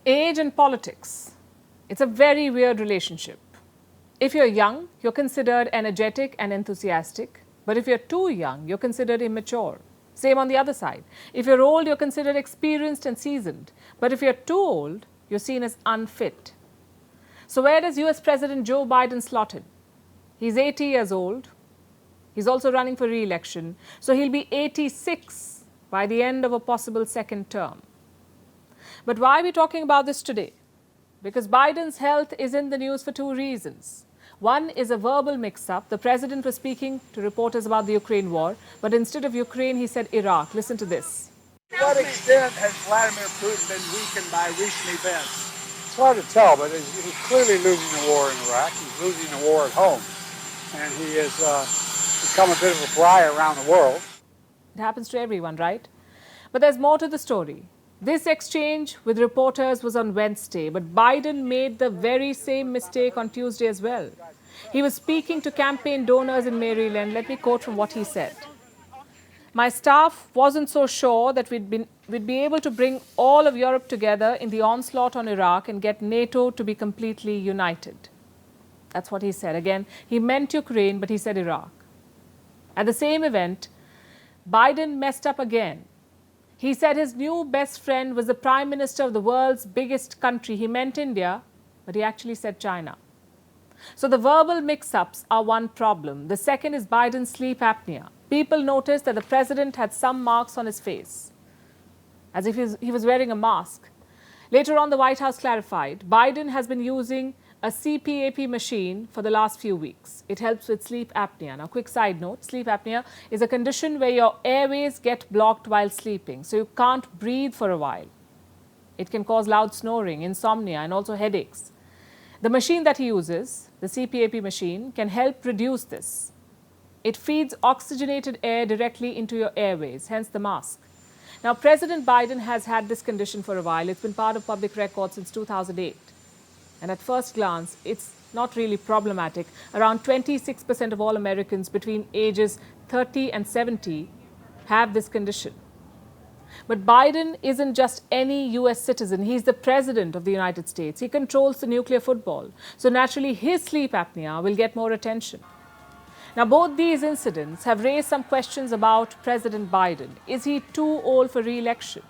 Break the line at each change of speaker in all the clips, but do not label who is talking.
Age and politics. It's a very weird relationship. If you're young, you're considered energetic and enthusiastic. But if you're too young, you're considered immature. Same on the other side. If you're old, you're considered experienced and seasoned. But if you're too old, you're seen as unfit. So where does US President Joe Biden slot in? He's 80 years old. He's also running for re-election. So he'll be 86 by the end of a possible second term. But why are we talking about this today? Because Biden's health is in the news for two reasons. One is a verbal mix-up. The president was speaking to reporters about the Ukraine war, but instead of Ukraine, he said Iraq. Listen to this.
To what extent has Vladimir Putin been weakened by recent events?
It's hard to tell, but he's clearly losing the war in Iraq. He's losing the war at home. And he has become a bit of a pariah around the world.
It happens to everyone, right? But there's more to the story. This exchange with reporters was on Wednesday, but Biden made the very same mistake on Tuesday as well. He was speaking to campaign donors in Maryland. Let me quote from what he said. My staff wasn't so sure that we'd be able to bring all of Europe together in the onslaught on Iraq and get NATO to be completely united. That's what he said. Again, he meant Ukraine, but he said Iraq. At the same event, Biden messed up again. He said his new best friend was the prime minister of the world's biggest country. He meant India, but he actually said China. So the verbal mix-ups are one problem. The second is Biden's sleep apnea. People noticed that the president had some marks on his face, as if he was wearing a mask. Later on, the White House clarified, Biden has been using a CPAP machine for the last few weeks. It helps with sleep apnea. Now, quick side note, sleep apnea is a condition where your airways get blocked while sleeping, so you can't breathe for a while. It can cause loud snoring, insomnia, and also headaches. The machine that he uses, the CPAP machine, can help reduce this. It feeds oxygenated air directly into your airways, hence the mask. Now, President Biden has had this condition for a while. It's been part of public record since 2008. And at first glance, it's not really problematic. Around 26% of all Americans between ages 30 and 70 have this condition. But Biden isn't just any US citizen. He's the president of the United States. He controls the nuclear football. So naturally, his sleep apnea will get more attention. Now, both these incidents have raised some questions about President Biden. Is he too old for re-election?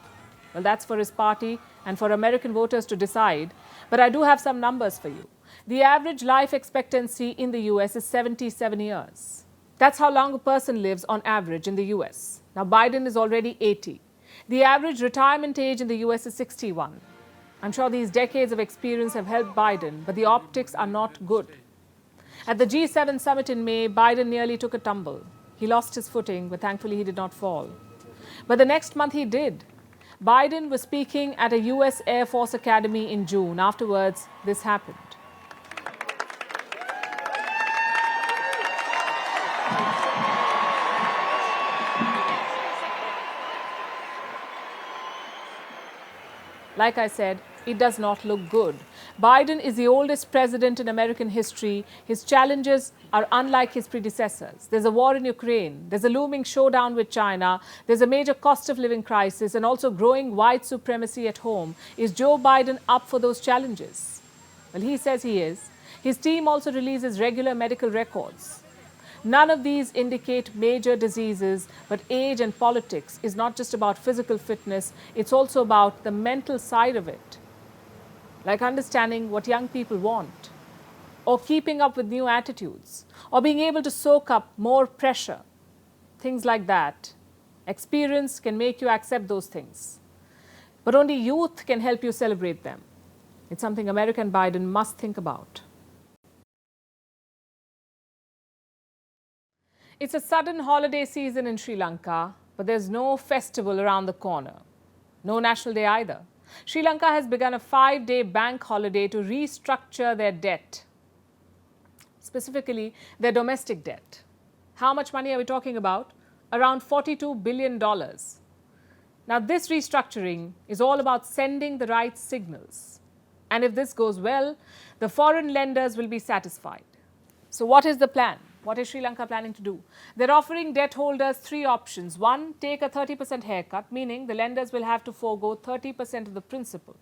Well, that's for his party and for American voters to decide. But I do have some numbers for you. The average life expectancy in the US is 77 years. That's how long a person lives on average in the US. Now, Biden is already 80. The average retirement age in the US is 61. I'm sure these decades of experience have helped Biden, but the optics are not good. At the G7 summit in May, Biden nearly took a tumble. He lost his footing, but thankfully he did not fall. But the next month he did. Biden was speaking at a US Air Force Academy in June. Afterwards, this happened. Like I said, it does not look good. Biden is the oldest president in American history. His challenges are unlike his predecessors. There's a war in Ukraine. There's a looming showdown with China. There's a major cost of living crisis and also growing white supremacy at home. Is Joe Biden up for those challenges? Well, he says he is. His team also releases regular medical records. None of these indicate major diseases, but age and politics is not just about physical fitness, it's also about the mental side of it. Like understanding what young people want, or keeping up with new attitudes, or being able to soak up more pressure. Things like that. Experience can make you accept those things. But only youth can help you celebrate them. It's something American Biden must think about. It's a sudden holiday season in Sri Lanka, but there's no festival around the corner. No National Day either. Sri Lanka has begun a 5-day bank holiday to restructure their debt, specifically their domestic debt. How much money are we talking about? Around $42 billion. Now, this restructuring is all about sending the right signals. And if this goes well, the foreign lenders will be satisfied. So what is the plan? What is Sri Lanka planning to do? They're offering debt holders 3 options. 1, take a 30% haircut, meaning the lenders will have to forego 30% of the principal.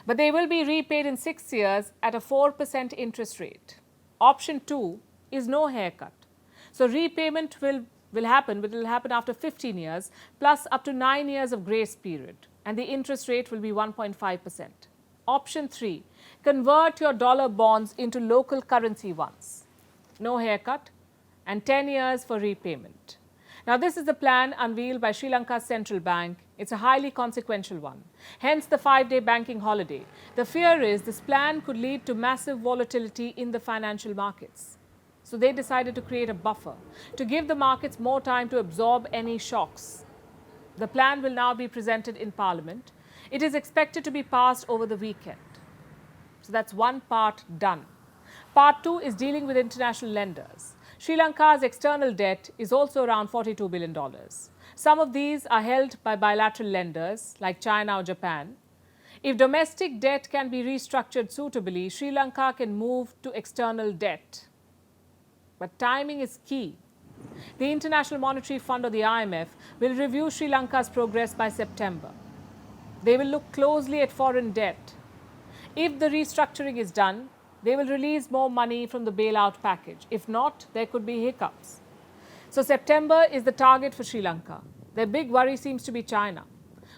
but they will be repaid in 6 years at a 4% interest rate. Option 2 is no haircut. So repayment will happen, but it will happen after 15 years plus up to 9 years of grace period, and the interest rate will be 1.5%. Option 3, convert your dollar bonds into local currency ones. No haircut and 10 years for repayment. Now, this is the plan unveiled by Sri Lanka's central bank. It's a highly consequential one, hence the 5-day banking holiday. The fear is this plan could lead to massive volatility in the financial markets. So they decided to create a buffer to give the markets more time to absorb any shocks. The plan will now be presented in Parliament. It is expected to be passed over the weekend. So that's one part done. Part 2 is dealing with international lenders. Sri Lanka's external debt is also around $42 billion. Some of these are held by bilateral lenders like China or Japan. If domestic debt can be restructured suitably, Sri Lanka can move to external debt. But timing is key. The International Monetary Fund or the IMF will review Sri Lanka's progress by September. They will look closely at foreign debt. If the restructuring is done, they will release more money from the bailout package. If not, there could be hiccups. So September is the target for Sri Lanka. Their big worry seems to be China.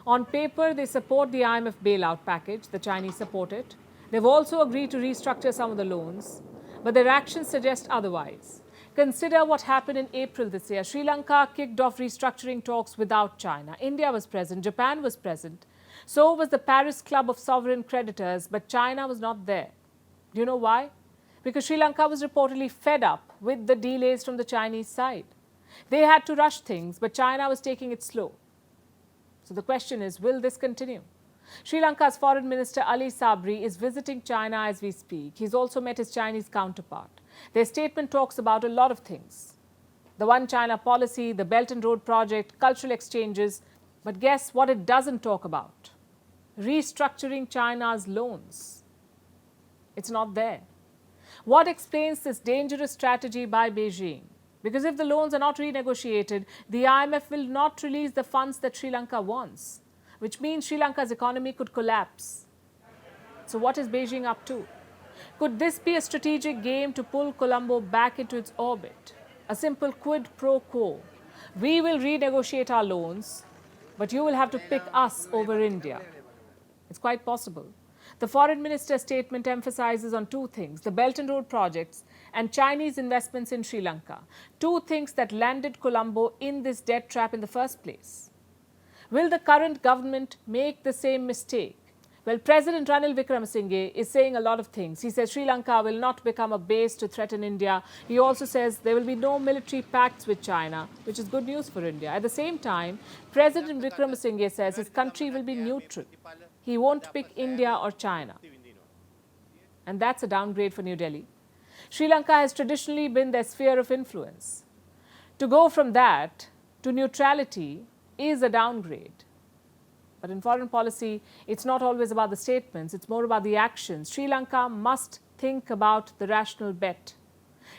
On paper, they support the IMF bailout package. The Chinese support it. They've also agreed to restructure some of the loans, but their actions suggest otherwise. Consider what happened in April this year. Sri Lanka kicked off restructuring talks without China. India was present. Japan was present. So was the Paris Club of Sovereign Creditors, but China was not there. Do you know why? Because Sri Lanka was reportedly fed up with the delays from the Chinese side. They had to rush things, but China was taking it slow. So the question is, will this continue? Sri Lanka's Foreign Minister Ali Sabri is visiting China as we speak. He's also met his Chinese counterpart. Their statement talks about a lot of things. The One China policy, the Belt and Road project, cultural exchanges. But guess what it doesn't talk about? Restructuring China's loans. It's not there. What explains this dangerous strategy by Beijing? Because if the loans are not renegotiated, the IMF will not release the funds that Sri Lanka wants, which means Sri Lanka's economy could collapse. So what is Beijing up to? Could this be a strategic game to pull Colombo back into its orbit? A simple quid pro quo. We will renegotiate our loans, but you will have to pick us over India. It's quite possible. The foreign minister's statement emphasizes on two things, the Belt and Road projects and Chinese investments in Sri Lanka, two things that landed Colombo in this debt trap in the first place. Will the current government make the same mistake? Well, President Ranil Wickremesinghe is saying a lot of things. He says Sri Lanka will not become a base to threaten India. He also says there will be no military pacts with China, which is good news for India. At the same time, President Wickremesinghe says his country will be neutral. He won't pick India or China. And that's a downgrade for New Delhi. Sri Lanka has traditionally been their sphere of influence. To go from that to neutrality is a downgrade. But in foreign policy, it's not always about the statements, it's more about the actions. Sri Lanka must think about the rational bet.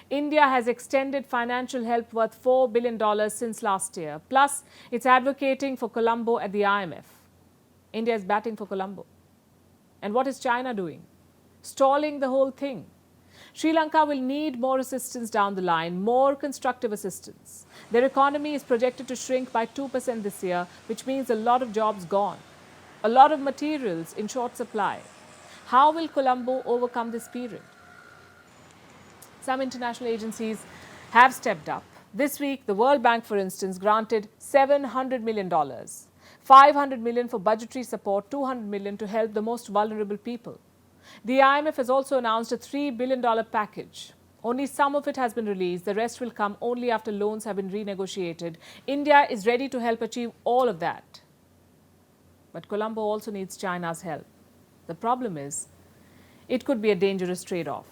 India has extended financial help worth $4 billion since last year. Plus, it's advocating for Colombo at the IMF. India is batting for Colombo. And what is China doing? Stalling the whole thing. Sri Lanka will need more assistance down the line, more constructive assistance. Their economy is projected to shrink by 2% this year, which means a lot of jobs gone, a lot of materials in short supply. How will Colombo overcome this period? Some international agencies have stepped up. This week, the World Bank, for instance, granted $700 million, $500 million for budgetary support, $200 million to help the most vulnerable people. The IMF has also announced a $3 billion package. Only some of it has been released. The rest will come only after loans have been renegotiated. India is ready to help achieve all of that. But Colombo also needs China's help. The problem is, it could be a dangerous trade-off.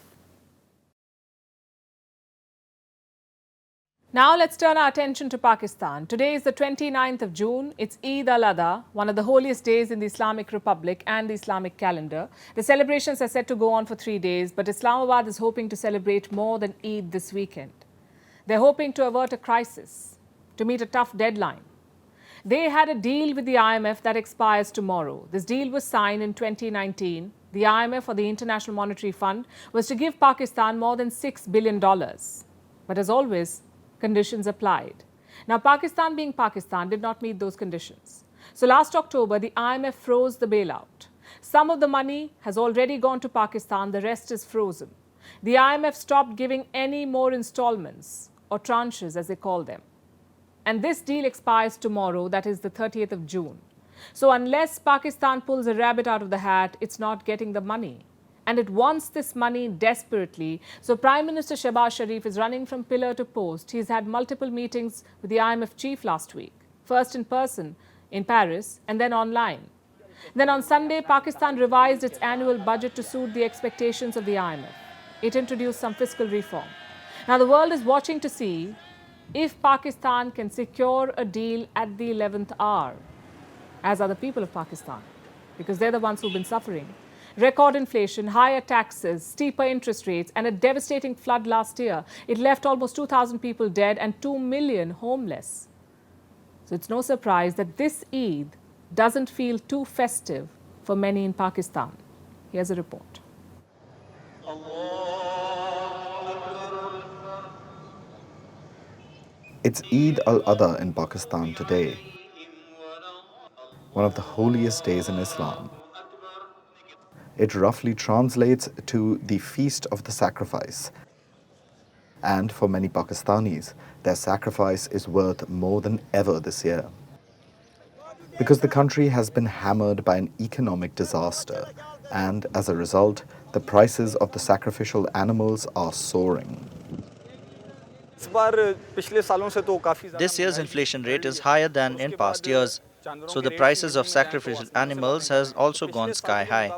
Now let's turn our attention to Pakistan. Today is the 29th of June. It's Eid al-Adha, one of the holiest days in the Islamic Republic and the Islamic calendar. The celebrations are set to go on for 3 days, but Islamabad is hoping to celebrate more than Eid this weekend. They're hoping to avert a crisis, to meet a tough deadline. They had a deal with the IMF that expires tomorrow. This deal was signed in 2019. The IMF, or the International Monetary Fund, was to give Pakistan more than $6 billion. But as always, conditions applied. Now, Pakistan being Pakistan did not meet those conditions. So last October, the IMF froze the bailout. Some of the money has already gone to Pakistan, the rest is frozen. The IMF stopped giving any more installments, or tranches as they call them. And this deal expires tomorrow, that is the 30th of June. So unless Pakistan pulls a rabbit out of the hat, it's not getting the money. And it wants this money desperately. So Prime Minister Shehbaz Sharif is running from pillar to post. He's had multiple meetings with the IMF chief last week, first in person in Paris and then online. Then on Sunday, Pakistan revised its annual budget to suit the expectations of the IMF. It introduced some fiscal reform. Now the world is watching to see if Pakistan can secure a deal at the 11th hour, as are the people of Pakistan, because they're the ones who've been suffering. Record inflation, higher taxes, steeper interest rates, and a devastating flood last year. It left almost 2,000 people dead and 2 million homeless. So it's no surprise that this Eid doesn't feel too festive for many in Pakistan. Here's a report.
It's Eid al-Adha in Pakistan today, one of the holiest days in Islam. It roughly translates to the Feast of the Sacrifice. And for many Pakistanis, their sacrifice is worth more than ever this year. Because the country has been hammered by an economic disaster, and as a result, the prices of the sacrificial animals are soaring.
This year's inflation rate is higher than in past years, so the prices of sacrificial animals has also gone sky high.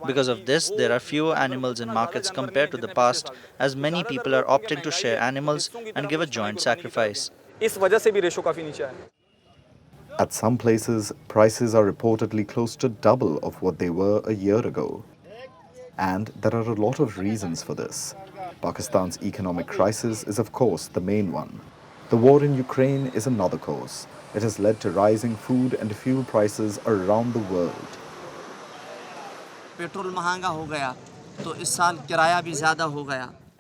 Because of this, there are fewer animals in markets compared to the past, as many people are opting to share animals and give a joint sacrifice.
At some places, prices are reportedly close to double of what they were a year ago. And there are a lot of reasons for this. Pakistan's economic crisis is, of course, the main one. The war in Ukraine is another cause. It has led to rising food and fuel prices around the world.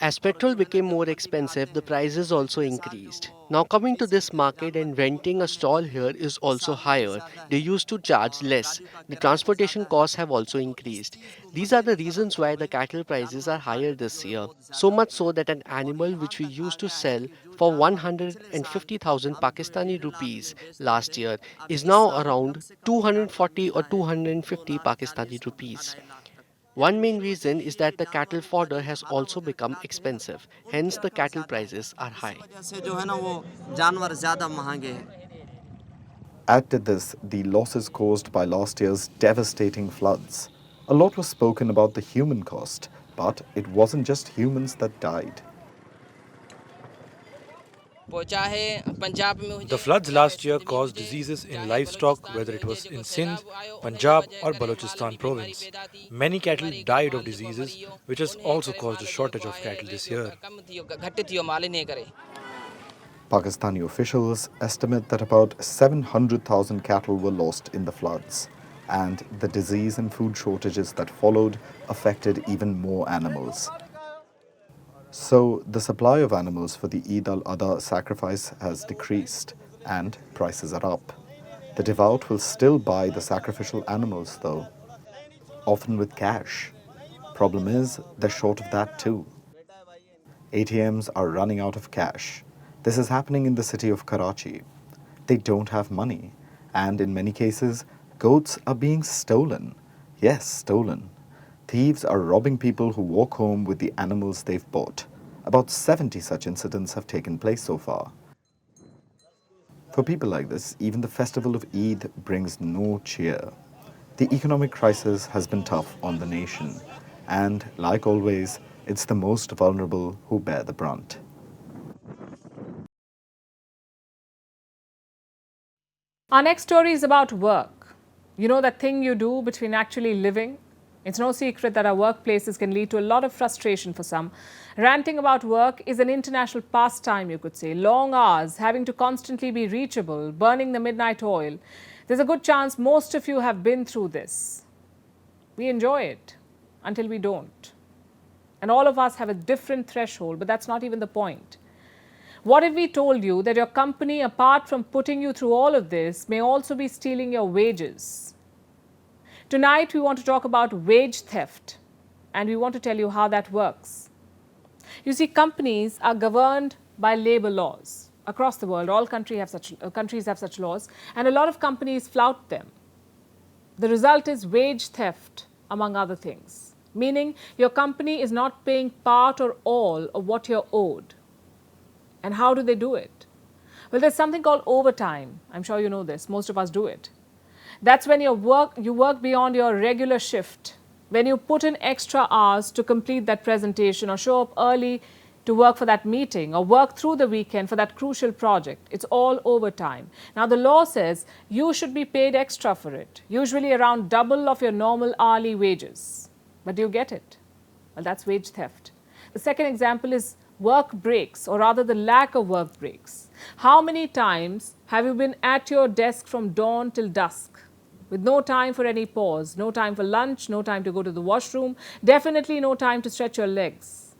As petrol became more expensive, the prices also increased. Now coming to this market and renting a stall here is also higher. They used to charge less. The transportation costs have also increased. These are the reasons why the cattle prices are higher this year. So much so that an animal which we used to sell for 150,000 Pakistani rupees last year is now around 240 or 250 Pakistani rupees. One main reason is that the cattle fodder has also become expensive, hence the cattle prices are high.
Add to this the losses caused by last year's devastating floods. A lot was spoken about the human cost, but it wasn't just humans that died.
The floods last year caused diseases in livestock, whether it was in Sindh, Punjab, or Balochistan province. Many cattle died of diseases, which has also caused a shortage of cattle this year.
Pakistani officials estimate that about 700,000 cattle were lost in the floods, and the disease and food shortages that followed affected even more animals. So the supply of animals for the Eid al-Adha sacrifice has decreased and prices are up. The devout will still buy the sacrificial animals though, often with cash. Problem is, they're short of that too. ATMs are running out of cash. This is happening in the city of Karachi. They don't have money, and in many cases, goats are being stolen. Yes, stolen. Thieves are robbing people who walk home with the animals they've bought. About 70 such incidents have taken place so far. For people like this, even the festival of Eid brings no cheer. The economic crisis has been tough on the nation, and like always, it's the most vulnerable who bear the brunt.
Our next story is about work. You know, that thing you do between actually living It's no secret that our workplaces can lead to a lot of frustration for some. Ranting about work is an international pastime, you could say. Long hours, having to constantly be reachable, burning the midnight oil. There's a good chance most of you have been through this. We enjoy it until we don't. And all of us have a different threshold, but that's not even the point. What if we told you that your company, apart from putting you through all of this, may also be stealing your wages? Tonight, we want to talk about wage theft, and we want to tell you how that works. You see, companies are governed by labor laws across the world. All countries have such laws, and a lot of companies flout them. The result is wage theft, among other things, meaning your company is not paying part or all of what you're owed. And how do they do it? Well, there's something called overtime. I'm sure you know this. Most of us do it. That's when you work beyond your regular shift, when you put in extra hours to complete that presentation or show up early to work for that meeting or work through the weekend for that crucial project. It's all overtime. Now, the law says you should be paid extra for it, usually around double of your normal hourly wages. But do you get it? Well, that's wage theft. The second example is work breaks, or rather the lack of work breaks. How many times have you been at your desk from dawn till dusk with no time for any pause, no time for lunch, no time to go to the washroom, definitely no time to stretch your legs?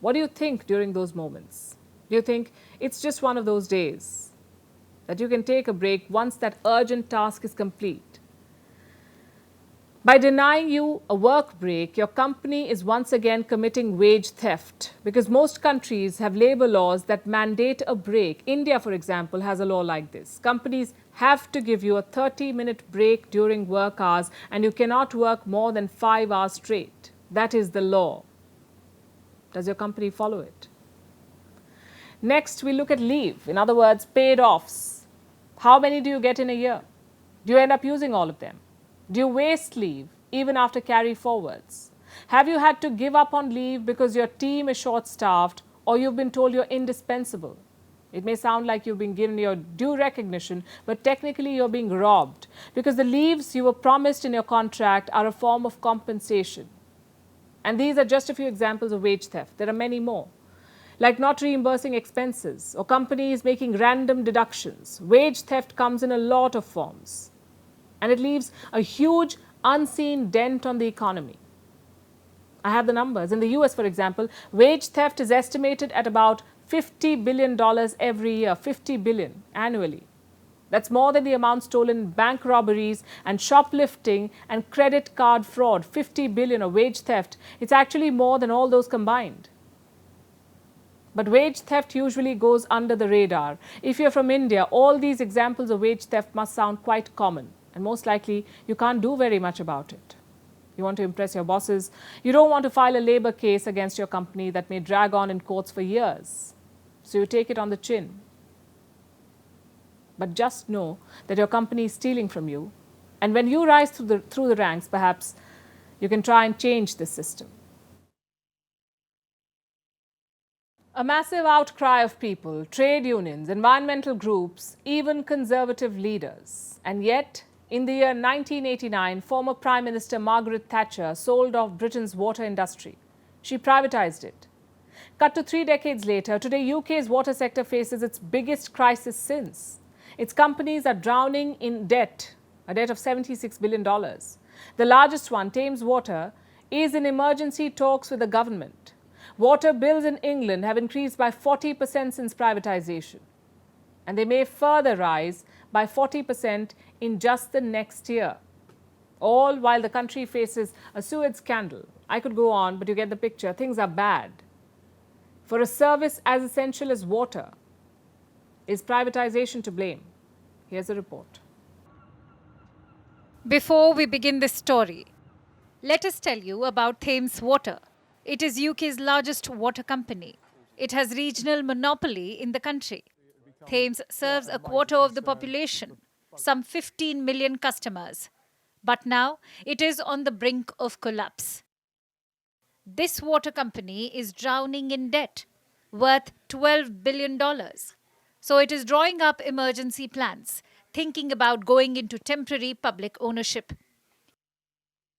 What do you think during those moments? Do you think it's just one of those days that you can take a break once that urgent task is complete? By denying you a work break, your company is once again committing wage theft, because most countries have labor laws that mandate a break. India, for example, has a law like this. Companies have to give you a 30-minute break during work hours, and you cannot work more than 5 hours straight. That is the law. Does your company follow it? Next, we look at leave. In other words, paid offs. How many do you get in a year? Do you end up using all of them? Do you waste leave even after carry forwards? Have you had to give up on leave because your team is short-staffed or you've been told you're indispensable? It may sound like you've been given your due recognition, but technically you're being robbed, because the leaves you were promised in your contract are a form of compensation. And these are just a few examples of wage theft. There are many more, like not reimbursing expenses or companies making random deductions. Wage theft comes in a lot of forms. And it leaves a huge unseen dent on the economy. I have the numbers. In the US, for example, wage theft is estimated at about $50 billion every year, $50 billion annually. That's more than the amount stolen in bank robberies and shoplifting and credit card fraud. 50 billion of wage theft. It's actually more than all those combined. But wage theft usually goes under the radar. If you're from India, all these examples of wage theft must sound quite common. And most likely, you can't do very much about it. You want to impress your bosses. You don't want to file a labor case against your company that may drag on in courts for years. So you take it on the chin. But just know that your company is stealing from you. And when you rise through the ranks, perhaps you can try and change this system. A massive outcry of people, trade unions, environmental groups, even conservative leaders. And yet, in the year 1989, former Prime Minister Margaret Thatcher sold off Britain's water industry. She privatized it. Cut to 3 decades later, today UK's water sector faces its biggest crisis since. Its companies are drowning in debt, a debt of $76 billion. The largest one, Thames Water, is in emergency talks with the government. Water bills in England have increased by 40% since privatization, and they may further rise by 40% in just the next year, all while the country faces a sewage scandal. I could go on, but you get the picture. Things are bad. For a service as essential as water, is privatization to blame? Here's a report.
Before we begin this story, let us tell you about Thames Water. It is UK's largest water company. It has regional monopoly in the country. Thames serves a quarter of the population, some 15 million customers. But now it is on the brink of collapse. This water company is drowning in debt worth $12 billion. So it is drawing up emergency plans, thinking about going into temporary public ownership.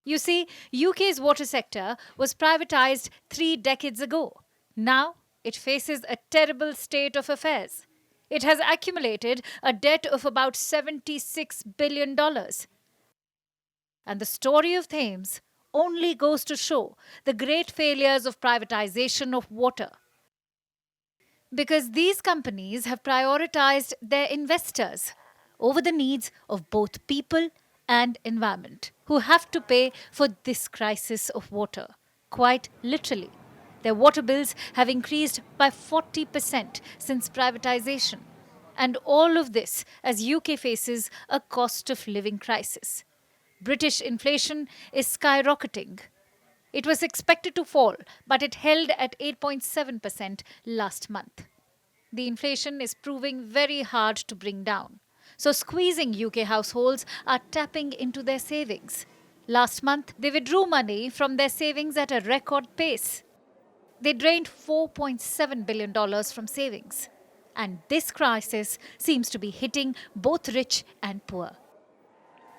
You see, UK's water sector was privatized 3 decades ago. Now it faces a terrible state of affairs. It has accumulated a debt of about $76 billion. And the story of Thames only goes to show the great failures of privatization of water. Because these companies have prioritized their investors over the needs of both people and environment, who have to pay for this crisis of water. Quite literally, their water bills have increased by 40% since privatization. And all of this as UK faces a cost of living crisis. British inflation is skyrocketing. It was expected to fall, but it held at 8.7% last month. The inflation is proving very hard to bring down. So squeezing UK households are tapping into their savings. Last month, they withdrew money from their savings at a record pace. They drained $4.7 billion from savings. And this crisis seems to be hitting both rich and poor.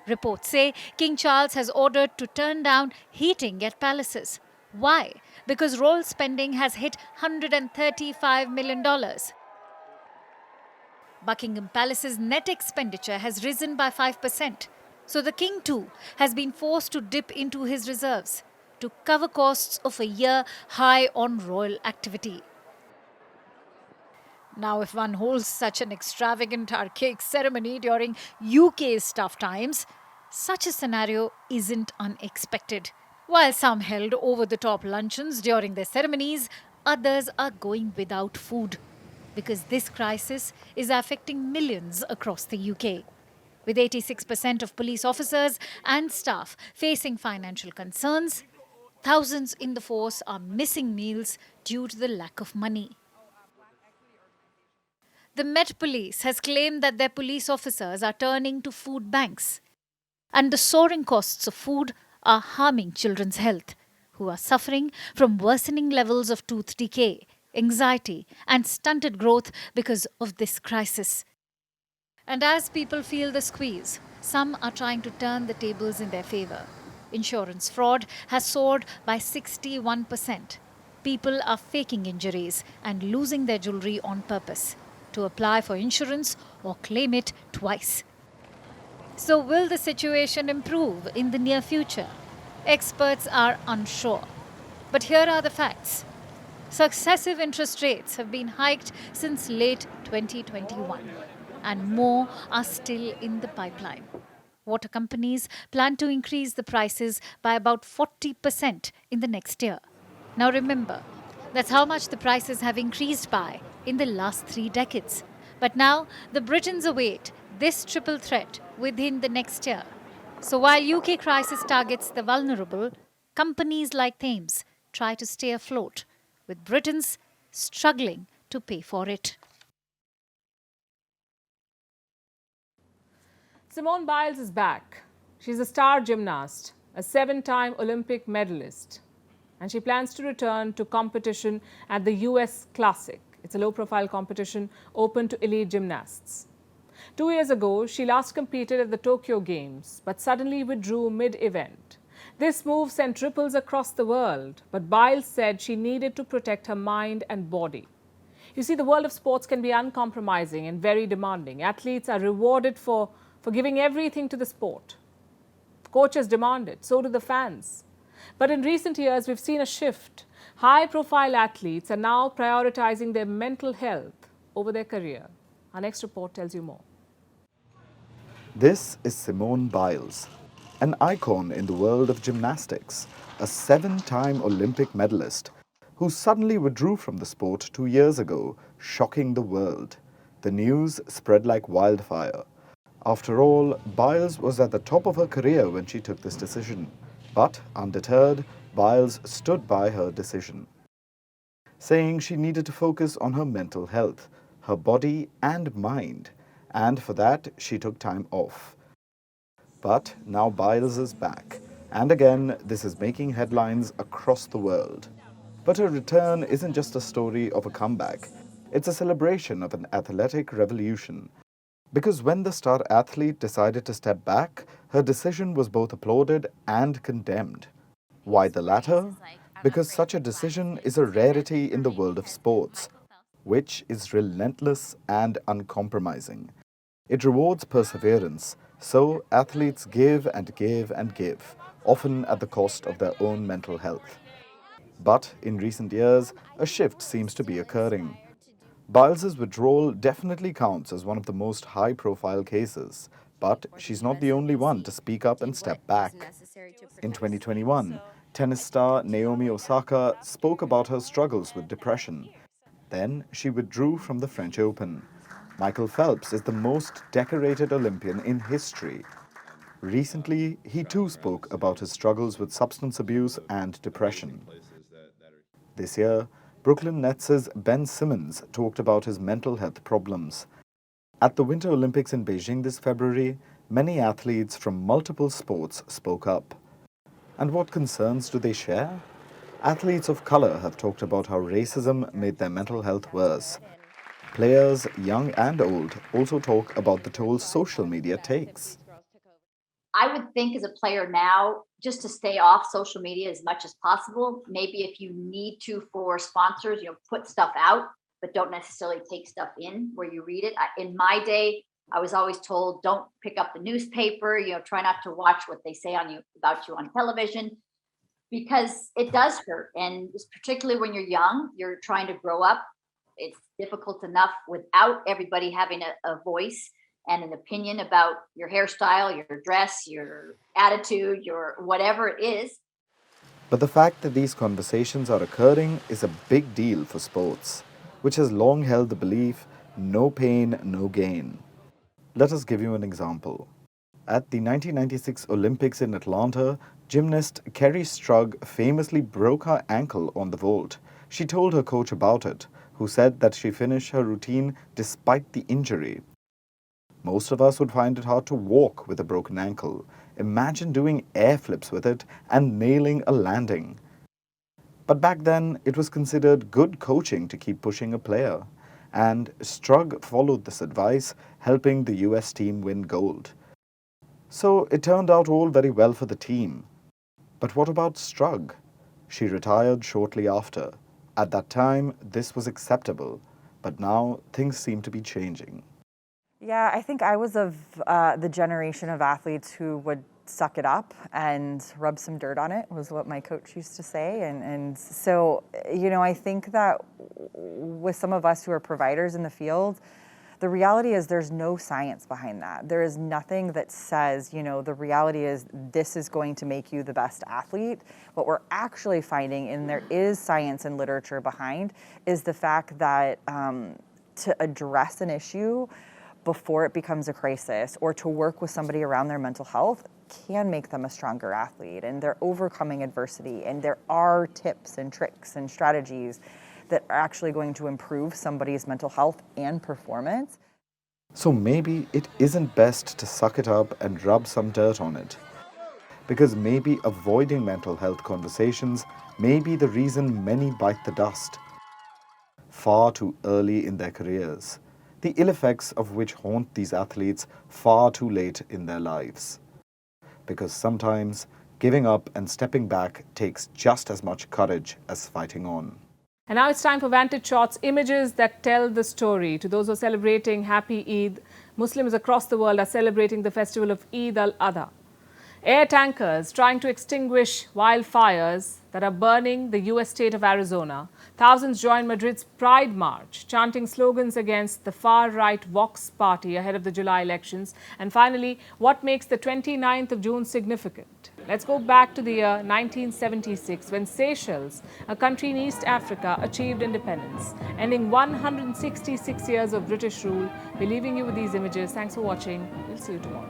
Reports say King Charles has ordered to turn down heating at palaces. Why? Because royal spending has hit $135 million. Buckingham Palace's net expenditure has risen by 5%. So the king too has been forced to dip into his reserves to cover costs of a year high on royal activity. Now, if one holds such an extravagant archaic ceremony during UK's tough times, such a scenario isn't unexpected. While some held over-the-top luncheons during their ceremonies, others are going without food. Because this crisis is affecting millions across the UK. With 86% of police officers and staff facing financial concerns, thousands in the force are missing meals due to the lack of money. The Met Police has claimed that their police officers are turning to food banks. And the soaring costs of food are harming children's health, who are suffering from worsening levels of tooth decay, anxiety, and stunted growth because of this crisis. And as people feel the squeeze, some are trying to turn the tables in their favor. Insurance fraud has soared by 61%. People are faking injuries and losing their jewelry on purpose to apply for insurance or claim it twice. So will the situation improve in the near future? Experts are unsure. But here are the facts. Successive interest rates have been hiked since late 2021, and more are still in the pipeline. Water companies plan to increase the prices by about 40% in the next year. Now remember, that's how much the prices have increased by in the last 3 decades. But now the Britons await this triple threat within the next year. So while UK crisis targets the vulnerable, companies like Thames try to stay afloat, with Britons struggling to pay for it.
Simone Biles is back. She's a star gymnast, a 7-time Olympic medalist. And she plans to return to competition at the US Classic. It's a low-profile competition open to elite gymnasts. 2 years ago, she last competed at the Tokyo Games, but suddenly withdrew mid-event. This move sent ripples across the world, but Biles said she needed to protect her mind and body. You see, the world of sports can be uncompromising and very demanding. Athletes are rewarded for giving everything to the sport. Coaches demand it, so do the fans. But in recent years, we've seen a shift. High-profile athletes are now prioritizing their mental health over their career. Our next report tells you more.
This is Simone Biles, an icon in the world of gymnastics, a 7-time Olympic medalist who suddenly withdrew from the sport 2 years ago, shocking the world. The news spread like wildfire. After all, Biles was at the top of her career when she took this decision. But, undeterred, Biles stood by her decision, saying she needed to focus on her mental health, her body and mind, and for that she took time off. But now Biles is back, and again this is making headlines across the world. But her return isn't just a story of a comeback, it's a celebration of an athletic revolution. Because when the star athlete decided to step back, her decision was both applauded and condemned. Why the latter? Because such a decision is a rarity in the world of sports, which is relentless and uncompromising. It rewards perseverance, so athletes give and give and give, often at the cost of their own mental health. But in recent years, a shift seems to be occurring. Biles's withdrawal definitely counts as one of the most high-profile cases, but she's not the only one to speak up and step back. In 2021, tennis star Naomi Osaka spoke about her struggles with depression. Then she withdrew from the French Open. Michael Phelps is the most decorated Olympian in history. Recently, he too spoke about his struggles with substance abuse and depression. This year, Brooklyn Nets' Ben Simmons talked about his mental health problems. At the Winter Olympics in Beijing this February, many athletes from multiple sports spoke up. And what concerns do they share? Athletes of color have talked about how racism made their mental health worse. Players, young and old, also talk about the toll social media takes.
I would think as a player now, just to stay off social media as much as possible. Maybe if you need to for sponsors, put stuff out, but don't necessarily take stuff in where you read it. In my day, I was always told, don't pick up the newspaper, try not to watch what they say about you on television, because it does hurt. And particularly when you're young, you're trying to grow up. It's difficult enough without everybody having a voice and an opinion about your hairstyle, your dress, your attitude, your whatever it is.
But the fact that these conversations are occurring is a big deal for sports, which has long held the belief, no pain, no gain. Let us give you an example. At the 1996 Olympics in Atlanta, gymnast Kerri Strug famously broke her ankle on the vault. She told her coach about it, who said that she finished her routine despite the injury. Most of us would find it hard to walk with a broken ankle. Imagine doing air flips with it and nailing a landing. But back then, it was considered good coaching to keep pushing a player. And Strug followed this advice, helping the US team win gold. So it turned out all very well for the team. But what about Strug? She retired shortly after. At that time, this was acceptable. But now, things seem to be changing.
Yeah, I think I was of the generation of athletes who would suck it up and rub some dirt on it, was what my coach used to say. And so, I think that with some of us who are providers in the field, the reality is there's no science behind that. There is nothing that says, the reality is this is going to make you the best athlete. What we're actually finding, and there is science and literature behind, is the fact that to address an issue before it becomes a crisis, or to work with somebody around their mental health, can make them a stronger athlete. And they're overcoming adversity. And there are tips and tricks and strategies that are actually going to improve somebody's mental health and performance.
So maybe it isn't best to suck it up and rub some dirt on it. Because maybe avoiding mental health conversations may be the reason many bite the dust far too early in their careers. The ill effects of which haunt these athletes far too late in their lives. Because sometimes giving up and stepping back takes just as much courage as fighting on.
And now it's time for Vantage Shots, images that tell the story. To those who are celebrating Happy Eid, Muslims across the world are celebrating the festival of Eid al-Adha. Air tankers trying to extinguish wildfires that are burning the US state of Arizona. Thousands joined Madrid's Pride March, chanting slogans against the far-right Vox party ahead of the July elections. And finally, what makes the 29th of June significant? Let's go back to the year 1976, when Seychelles, a country in East Africa, achieved independence, ending 166 years of British rule. We're leaving you with these images. Thanks for watching. We'll see you tomorrow.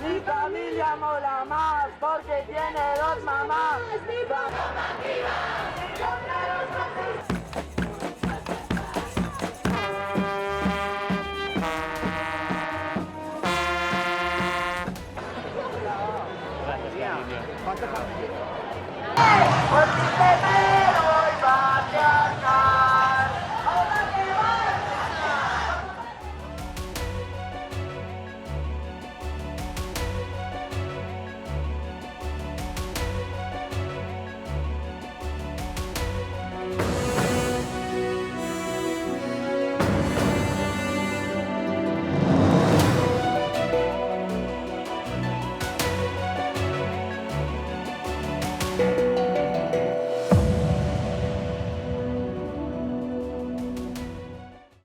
Mi familia mola más porque tiene dos mamás. ¡Por mi